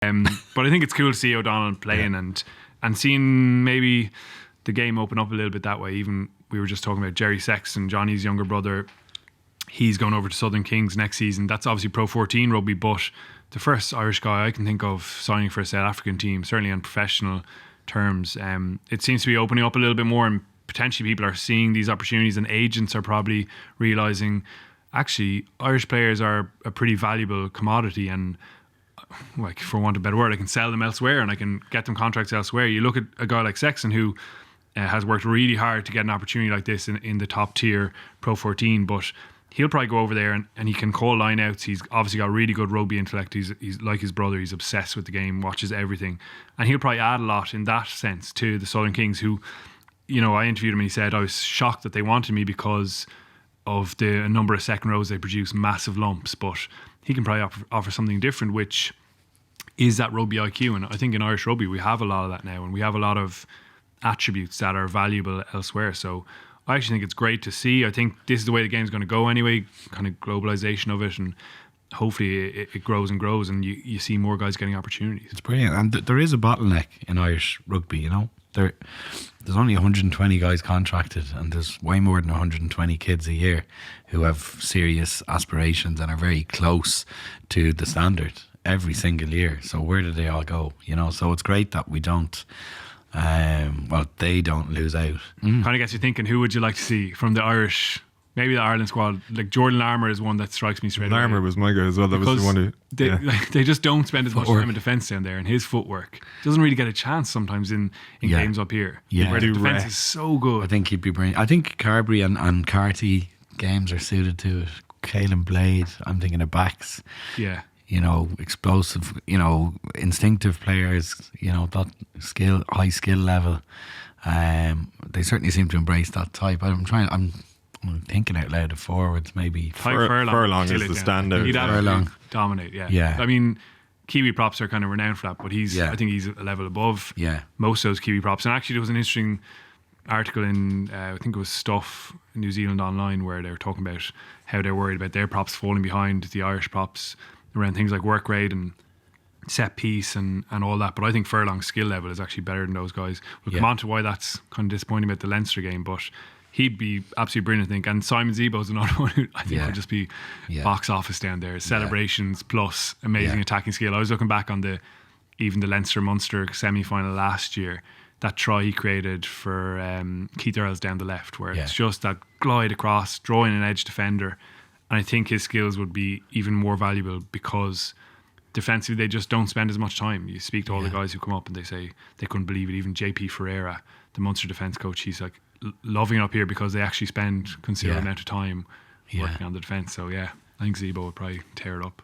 But I think it's cool to see O'Donnell playing and seeing maybe the game open up a little bit that way. Even we were just talking about Jerry Sexton, Johnny's younger brother. He's going over to Southern Kings next season. That's obviously Pro 14 rugby, but the first Irish guy I can think of signing for a South African team, certainly on professional terms. It seems to be opening up a little bit more, and potentially people are seeing these opportunities, and agents are probably realising actually Irish players are a pretty valuable commodity, and like, for want of a better word, I can sell them elsewhere and I can get them contracts elsewhere. You look at a guy like Sexton who has worked really hard to get an opportunity like this in the top tier Pro 14, but he'll probably go over there and he can call lineouts. He's obviously got really good rugby intellect. He's like his brother. He's obsessed with the game, watches everything, and he'll probably add a lot in that sense to the Southern Kings, who, you know, I interviewed him and he said, I was shocked that they wanted me because of the number of second rows they produce, massive lumps, but he can probably offer something different, which is that rugby IQ. And I think in Irish rugby we have a lot of that now, and we have a lot of attributes that are valuable elsewhere. So I actually think it's great to see. I think this is the way the game's going to go anyway, kind of globalization of it, and hopefully it grows and grows, and you see more guys getting opportunities. It's brilliant. And there is a bottleneck in Irish rugby, you know. There's only 120 guys contracted, and there's way more than 120 kids a year who have serious aspirations and are very close to the standard every single year. So where do they all go? You know, so it's great that we don't they don't lose out. Kind of gets you thinking, who would you like to see from the Irish, maybe the Ireland squad? Like Jordan Larmour is one that strikes me straight away. Larmour was my guy as well. That was the one who, they just don't spend as much time in defence down there, and his footwork doesn't really get a chance sometimes in games up here, where the defence is so good. I think he'd be brilliant. I think Carberry and Carty games are suited to it. Caelan Blade, I'm thinking of backs. Yeah. You know, explosive, you know, instinctive players, you know, that high skill level. They certainly seem to embrace that type. I'm thinking out loud of forwards, maybe. Furlong is the standout. He'd absolutely dominate, yeah. I mean, Kiwi props are kind of renowned for that, but I think he's a level above most of those Kiwi props. And actually there was an interesting article in, I think it was Stuff, New Zealand Online, where they were talking about how they're worried about their props falling behind the Irish props around things like work rate and set piece and all that. But I think Furlong's skill level is actually better than those guys. We'll come on to why that's kind of disappointing about the Leinster game, but he'd be absolutely brilliant, I think. And Simon Zebo's another one who I think would just be box office down there. Celebrations plus amazing attacking skill. I was looking back on the Leinster-Munster semi-final last year, that try he created for Keith Earls down the left, where it's just that glide across, drawing an edge defender. And I think his skills would be even more valuable because defensively they just don't spend as much time. You speak to all the guys who come up and they say they couldn't believe it. Even JP Ferreira, the Munster defence coach, he's like loving it up here because they actually spend considerable amount of time working on the defence. So I think Zebo would probably tear it up.